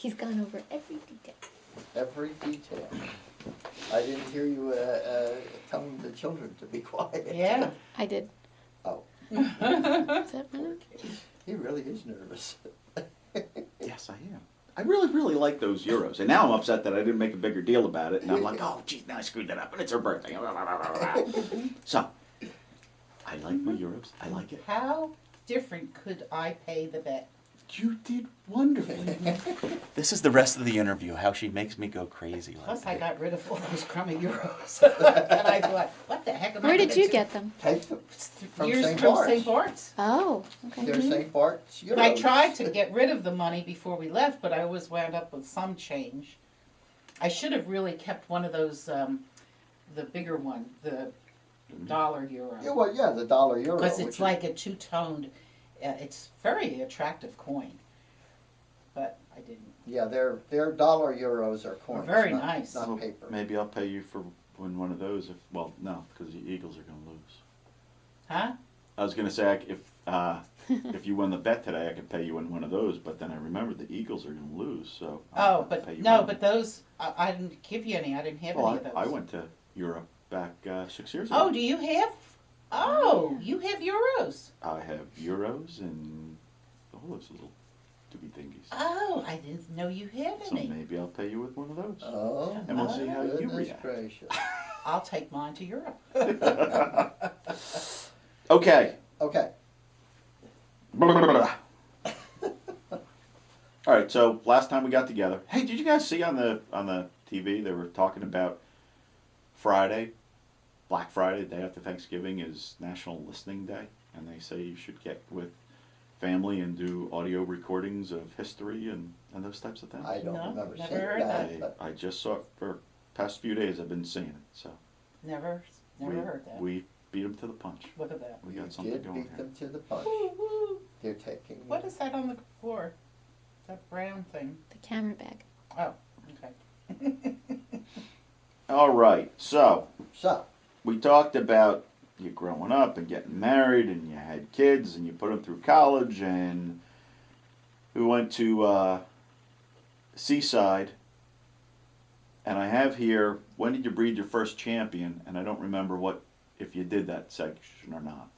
He's gone over every detail. Every detail. I didn't hear you telling the children to be quiet. Yeah. I did. Oh. Is that Poor fine? kid. He really is nervous. Yes, I am. I really like those Euros. And now I'm upset that I didn't make a bigger deal about it. And I'm like, oh, geez, now I screwed that up. And it's her birthday. So, I like my Euros. I like it. How different could I pay the bet? You did wonderfully. This is the rest of the interview, how she makes me go crazy. Like Plus, I that. got rid of all those crummy euros. And I thought, what the heck am I Where did gonna you do? get them? Take them from Years St. from Bart's. St. Bart's. Oh, okay. They're St. Bart's Euros. I tried to get rid of the money before we left, but I always wound up with some change. I should have really kept one of those, the bigger one, the dollar euro. Yeah, well, yeah, the dollar euro. Because which it's is- like a two-toned, it's very attractive coin. But I didn't. Yeah, their dollar euros are coins. Very not, nice. Not Well, paper. maybe I'll pay you for win one of those. If well, no, because the Eagles are going to lose. Huh? I was going to say if you win the bet today, I could pay you in one of those. But then I remembered the Eagles are going to lose, so I'll Oh, but pay you no, one. but those, I didn't give you any. I didn't have any Well, of those. I went to Europe back 6 years ago. Oh, do you have? Oh, you have euros. I have euros and all those little doobie thingies. Oh, I didn't know you had So any. maybe I'll pay you with one of those. Oh, And we'll see how you goodness react. gracious. I'll take mine to Europe. Okay. Okay. All right. So last time we got together, hey, did you guys see on the TV they were talking about Friday, Black Friday, the day after Thanksgiving is National Listening Day, and they say you should get with family and do audio recordings of history and those types of things. I don't No, remember never seeing heard that. that. But I just saw it for past few days. I've been seeing it. So Never heard that. we beat them to the punch. Look at that. We you got something did going beat here. them to the punch. Woo, woo. They're taking. What is that on the floor? That brown thing. The camera bag. Oh, okay. All right. So So, we talked about you growing up and getting married, and you had kids, and you put them through college, and we went to Seaside. And I have here, when did you breed your first champion? And I don't remember if you did that section or not.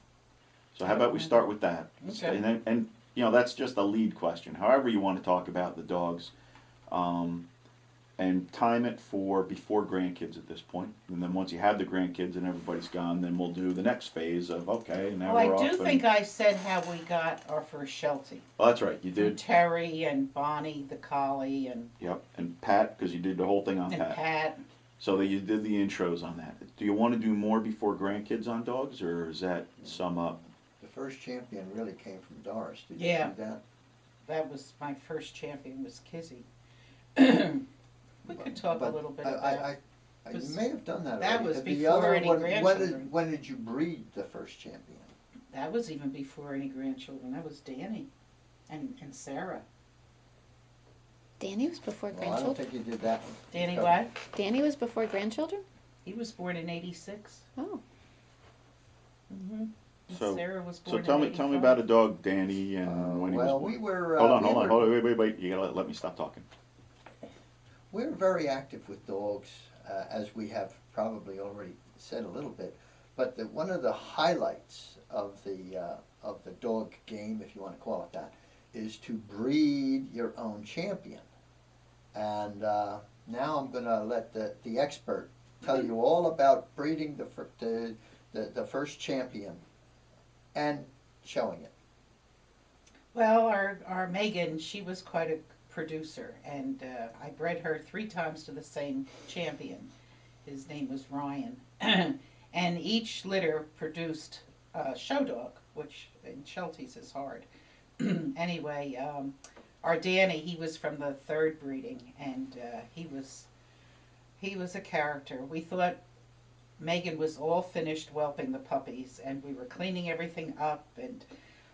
So how about we start with that? Okay. And you know, that's just a lead question. However you want to talk about the dogs. And time it for before grandkids at this point. And then once you have the grandkids and everybody's gone, then we'll do the next phase of, okay, now Well, we're I off. do think I said how we got our first Sheltie. Oh, that's right, you Through did. Terry and Bonnie, the collie, and Yep, and Pat, because you did the whole thing on Pat. Pat. So that you did the intros on that. Do you want to do more before grandkids on dogs, or is that sum up? the first champion really came from Doris. Did Yeah. you see that? That was my first champion was Kizzy. We could talk a little bit about. I you was- may have done that. that already. was The before other any one, grandchildren. when did you breed the first champion? That was even before any grandchildren. That was Danny, and Sarah. Danny was before Well, I don't grandchildren. think you did that one. Danny Okay. what? Danny was before grandchildren? He was born in '86. Oh. Mhm. And So- Sarah was So born tell in me '85. about a dog, Danny, and when he was Well, born. we were. Hold on, we were, wait. You gotta let me stop talking. We were very active with dogs, as we have probably already said a little bit. But one of the highlights of the dog game, if you want to call it that, is to breed your own champion. And now I'm going to let the expert tell you all about breeding the first champion and showing it. Well, our Megan, she was quite a producer, and I bred her 3 times to the same champion. His name was Ryan. And each litter produced a show dog, which in Shelties is hard. Anyway, our Danny, he was from the 3rd breeding, and he was a character. We thought Megan was all finished whelping the puppies, and we were cleaning everything up, and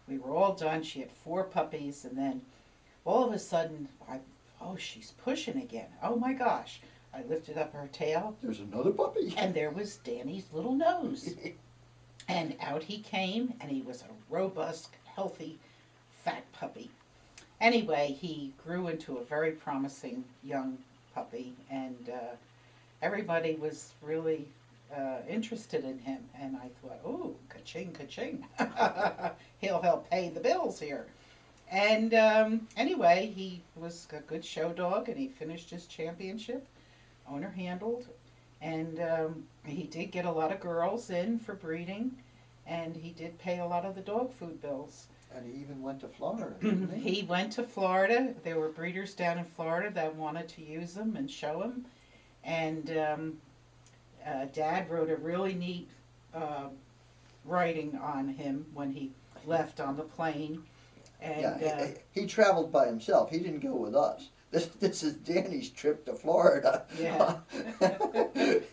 we were all done. She had 4 puppies, and then all of a sudden, she's pushing again. Oh my gosh. I lifted up her tail, There's another puppy. and there was Danny's little nose. And out he came, and he was a robust, healthy, fat puppy. Anyway, he grew into a very promising young puppy, and everybody was really interested in him. And I thought, oh, ka-ching, ka-ching. He'll help pay the bills here. And anyway, he was a good show dog, and he finished his championship, owner handled. And he did get a lot of girls in for breeding, and he did pay a lot of the dog food bills. And he even went to Florida, didn't he? He went to Florida. There were breeders down in Florida that wanted to use him and show him. And Dad wrote a really neat uh, writing on him when he left on the plane. And Yeah, he traveled by himself. He didn't go with us. This is Danny's trip to Florida. yeah,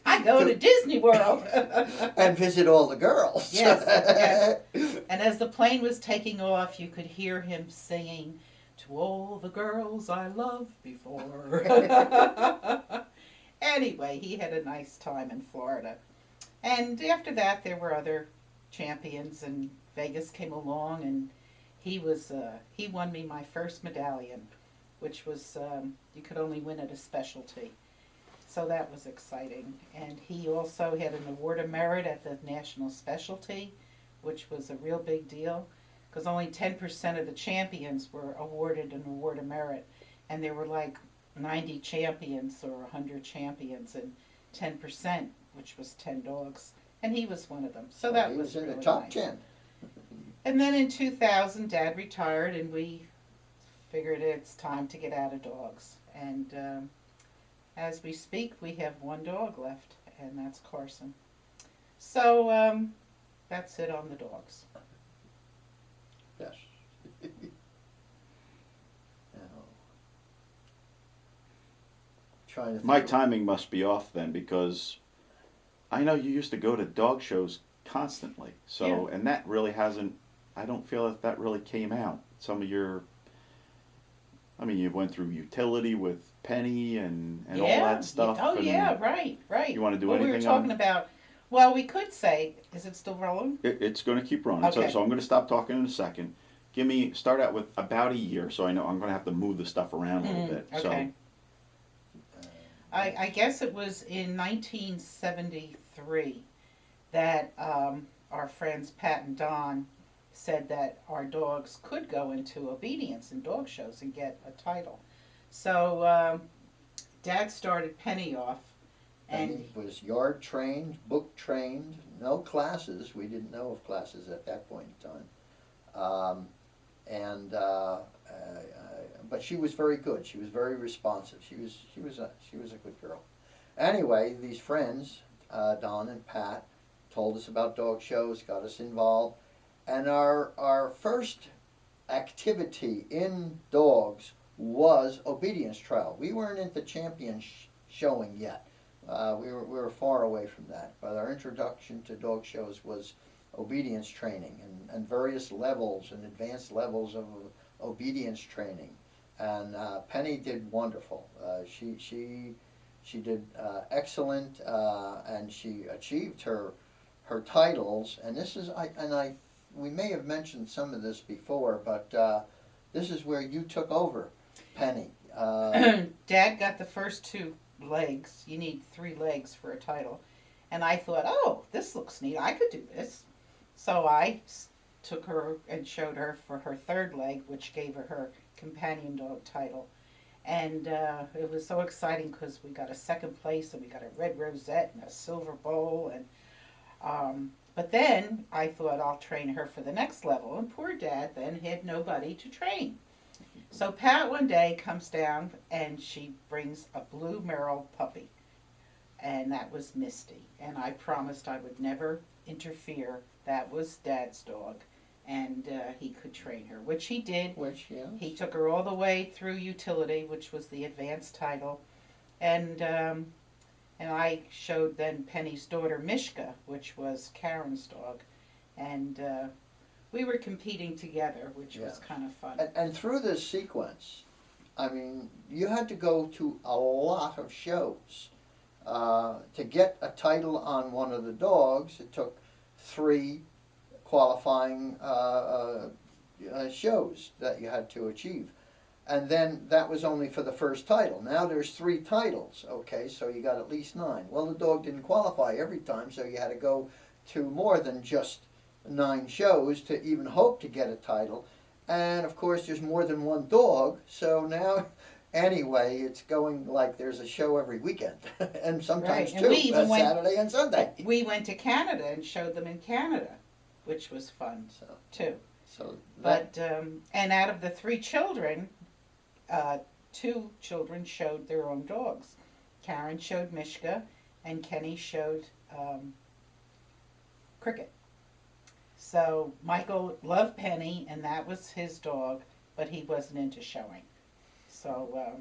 I go to Disney World and visit all the girls. Yes, yes. And as the plane was taking off, you could hear him singing, "To all the girls I loved before." Anyway, he had a nice time in Florida. And after that, there were other champions, and Vegas came along, and he won me my first medallion, which was you could only win at a specialty. So that was exciting. And he also had an award of merit at the national specialty, which was a real big deal because only 10% of the champions were awarded an award of merit. And there were like 90 champions or 100 champions, and 10%, which was 10 dogs. And he was one of them. So that he was in really the top nice. 10. And then in 2000, Dad retired, and we figured it's time to get out of dogs. And as we speak, we have one dog left, and that's Carson. So that's it on the dogs. Yes. Now, trying to think My of- timing must be off then because I know you used to go to dog shows constantly. So, and that really hasn't, I don't feel that really came out. Some of your, I mean, you went through utility with Penny and all that stuff. Oh, and yeah, right. You want to do well, anything we were talking on about, well, we could say, is it still rolling? It's going to keep running. So, Okay. so I'm going to stop talking in a second. Start out with about a year so I know I'm going to have to move the stuff around a little bit. Okay. I guess it was in 1973 that our friends Pat and Don said that our dogs could go into obedience in dog shows and get a title. So Dad started Penny off, and Penny was yard trained, book trained, no classes. We didn't know of classes at that point in time. But she was very good. She was very responsive. She was a good girl. Anyway, these friends, Don and Pat, told us about dog shows, got us involved, and our first activity in dogs was obedience trial. We weren't into champion showing yet. We were far away from that. But our introduction to dog shows was obedience training and various levels and advanced levels of obedience training. And Penny did wonderful. She did excellent, and she achieved her titles. And this is we may have mentioned some of this before, but this is where you took over, Penny. Dad got the first two legs. You need 3 legs for a title. And I thought, oh, this looks neat. I could do this. So I took her and showed her for her 3rd leg, which gave her her companion dog title. And it was so exciting because we got a 2nd place, and we got a red rosette and a silver bowl. And but then I thought I'll train her for the next level. And poor Dad then had nobody to train. So Pat one day comes down, and she brings a blue Merrill puppy, and that was Misty. And I promised I would never interfere. That was Dad's dog, and he could train her, which he did. He took her all the way through utility, which was the advanced title, and I showed then Penny's daughter Mishka, which was Karen's dog, and we were competing together, which was kind of fun. And through this sequence, I mean, you had to go to a lot of shows. To get a title on one of the dogs, it took 3 qualifying shows that you had to achieve. and then that was only for the first title. Now there's 3 titles, okay, so you got at least 9. Well, the dog didn't qualify every time, so you had to go to more than just 9 shows to even hope to get a title. And of course, there's more than one dog, so now, anyway, it's going like there's a show every weekend, and sometimes Right, and 2, we even went- Saturday and Sunday. We went to Canada and showed them in Canada, which was fun So, too. so that, But and out of the 3 children, 2 children showed their own dogs. Karen showed Mishka, and Kenny showed Cricket. So Michael loved Penny, and that was his dog, but he wasn't into showing. So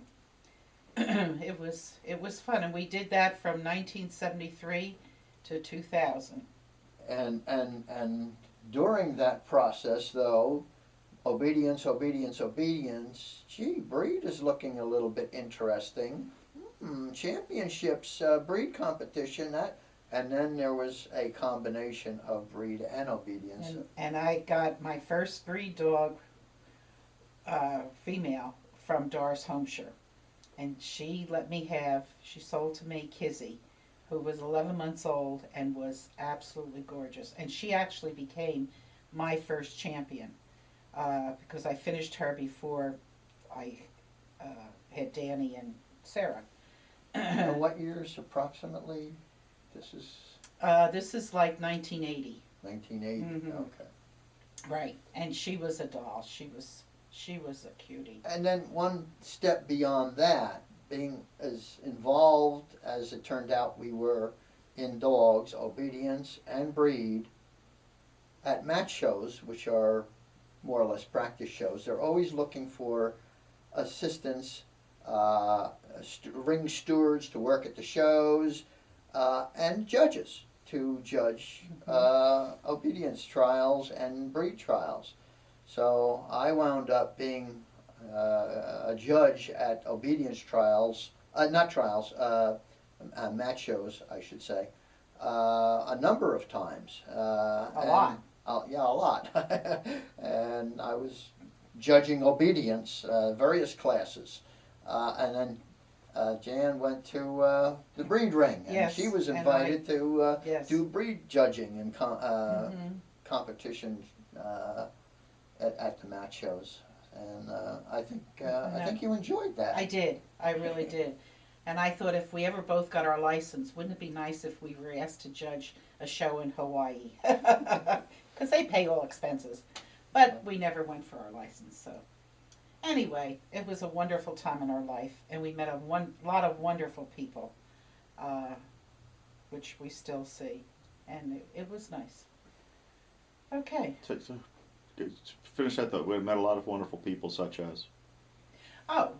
it was fun, and we did that from 1973 to 2000. and during that process, though, obedience, obedience, obedience. Gee, breed is looking a little bit interesting. Championships, breed competition. And then there was a combination of breed and obedience. And I got my first breed dog, female, from Doris Homeshire. And she sold to me Kizzy, who was 11 months old and was absolutely gorgeous. And she actually became my first champion because I finished her before I had Danny and Sarah. And what years approximately? This is like 1980. 1980. Mhm. Okay. Right, and she was a doll. She was a cutie. And then one step beyond that, being as involved as it turned out we were in dogs, obedience, and breed, at match shows, which are more or less practice shows, they're always looking for assistants, ring stewards to work at the shows, and judges to judge obedience trials and breed trials. So I wound up being a judge at obedience trials, not trials, match shows, I should say, a number of times. A lot. Yeah, a lot. And I was judging obedience, various classes. And then Jan went to the breed ring, and Yes, she was and invited to Yes. do breed judging and Mhm. competitions at the match shows. And I think you enjoyed that. I did. I really did. And I thought if we ever both got our license, wouldn't it be nice if we were asked to judge a show in Hawaii? Because they pay all expenses. But we never went for our license. So anyway, it was a wonderful time in our life, and we met a lot of wonderful people, which we still see, and it was nice. Okay. So, finish that thought. We met a lot of wonderful people, such as. Oh,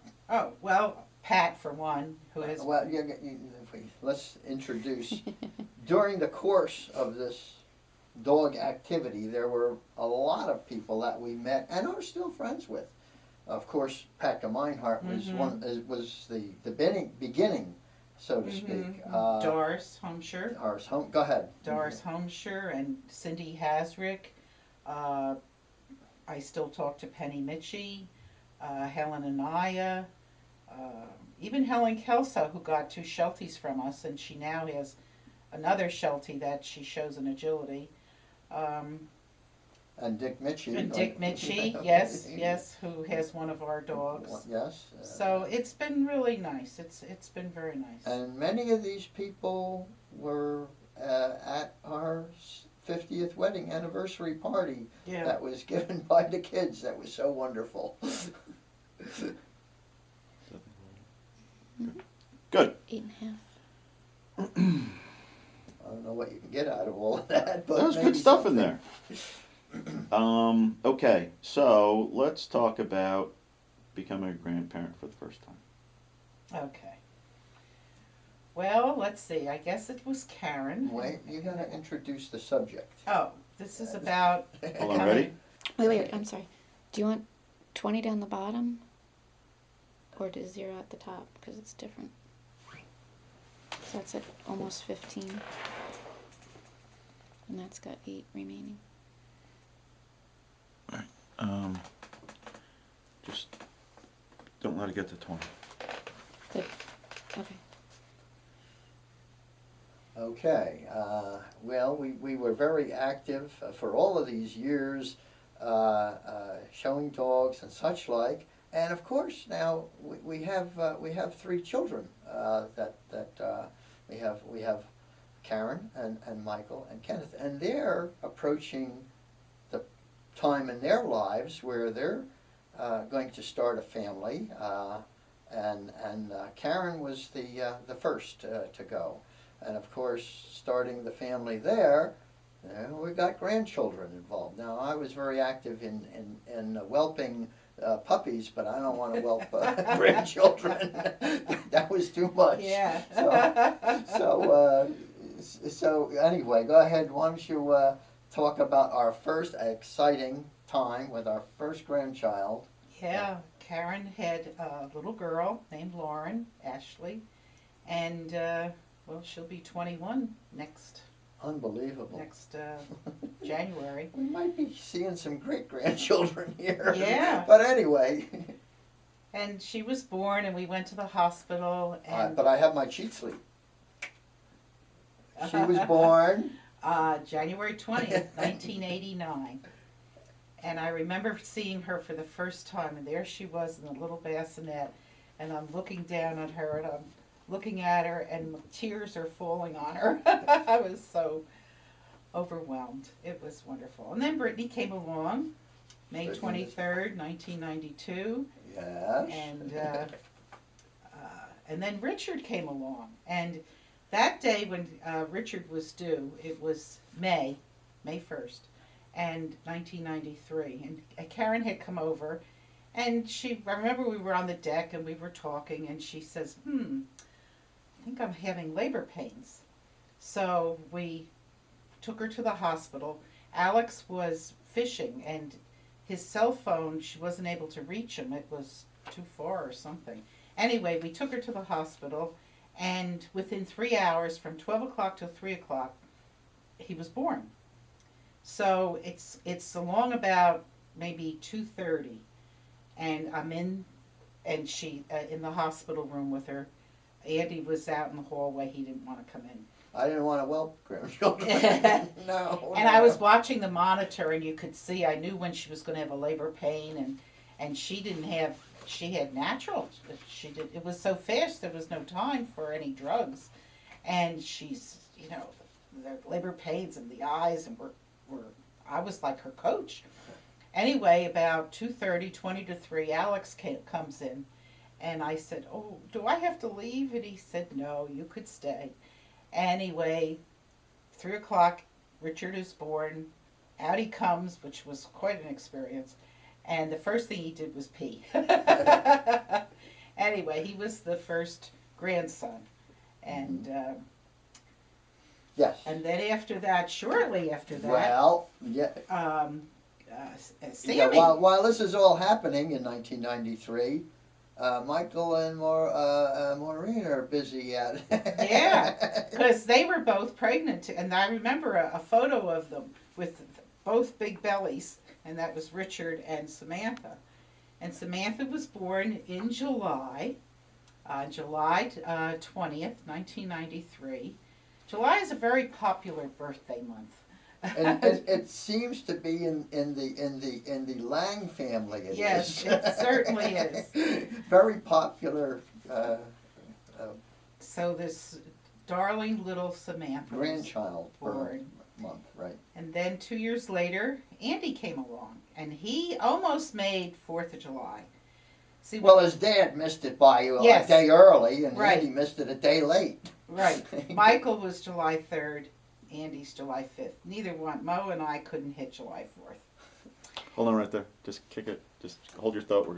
well, Pat for one, who is Well, let's introduce. During the course of this dog activity, there were a lot of people that we met and are still friends with. Of course, Pat Gemeinhart was the beginning, so to speak. Doris Homeshire. Go ahead. Doris Homeshire and Cindy Hasrick. I still talk to Penny Mitchie, Helen Anaya, even Helen Kelso, who got 2 Shelties from us, and she now has another Sheltie that she shows in agility. And Dick Mitchie. And Dick Mitchie, yes, who has one of our dogs. Yes. So it's been really nice. It's been very nice. And many of these people were at our 50th wedding anniversary party that was given by the kids. That was so wonderful. Good. 8.5. I don't know what you can get out of all of that, but There's maybe good stuff something. in there. Okay, so let's talk about becoming a grandparent for the first time. Okay. Well, let's see. I guess it was Karen. Wait, you got to introduce the subject. Oh, this is about. Hold on, ready? Wait, I'm sorry. Do you want 20 down the bottom? Or to 0 at the top? Because it's different. So that's at almost 15. And that's got 8 remaining. Just Don't let it get to 20. Good. Okay. Okay, well, we were very active for all of these years, showing dogs and such like, and of course now we have 3 children that we have Karen and Michael and Kenneth, and they're approaching the time in their lives where they're going to start a family, and Karen was the first to go. And of course, starting the family there, we got grandchildren involved. Now, I was very active in whelping puppies, but I don't want to whelp grandchildren. That was too much. Yeah. So anyway, go ahead. Why don't you talk about our first exciting time with our first grandchild? Yeah, Karen had a little girl named Lauren Ashley, and well, she'll be 21 next Unbelievable. January. We might be seeing some great grandchildren here. Yeah. But anyway. And she was born, and we went to the hospital. And But I have my cheat sheet. She was born January 20th, 1989. And I remember seeing her for the first time, and there she was in a little bassinet, and I'm looking down at her, and I'm looking at her, and tears are falling on her. I was so overwhelmed. It was wonderful. And then Brittany came along, May 23rd, 1992. Yes. And then Richard came along. And that day when Richard was due, it was May 1st, and 1993. And Karen had come over, and I remember we were on the deck and we were talking, and she says, I think I'm having labor pains. So we took her to the hospital. Alex was fishing, and his cell phone, she wasn't able to reach him. It was too far or something. Anyway, we took her to the hospital, and within 3 hours, from 12 o'clock till 3 o'clock, he was born. So it's along about maybe 2:30, and I'm in, and she in the hospital room with her. Andy was out in the hallway. He didn't want to come in. I didn't want to whelp grandchildren. No. And I was watching the monitor, and you could see, I knew when she was going to have a labor pain, and she didn't have, she had natural. She did. It was so fast, there was no time for any drugs. And she's, the labor pains and the eyes, and I was like her coach. Anyway, about 2:30, 20 to 3, Alex comes in, and I said, oh, do I have to leave? And he said, no, you could stay. Anyway, 3 o'clock, Richard is born. Out he comes, which was quite an experience. And the first thing he did was pee. Anyway, he was the first grandson. And yes. And then after that, shortly after that, well, yeah. Sammy. Yeah, while this is all happening in 1993, Michael and Maureen are busy at it. Yeah, because they were both pregnant, and I remember a photo of them with both big bellies, and that was Richard and Samantha. And Samantha was born in July 20th, 1993. July is a very popular birthday month. And it seems to be in the Lang family. Yes, it certainly is. Very popular. So this darling little Samantha Grandchild born. month, right? And then 2 years later, Andy came along, and he almost made 4th of July. See, well, his dad missed it by yes. a day early, and right. Andy missed it a day late. Right. Michael was July 3rd. Andy's July 5th. Neither one. Mo and I couldn't hit July 4th. Hold on right there. Just kick it. Just hold your thought. We're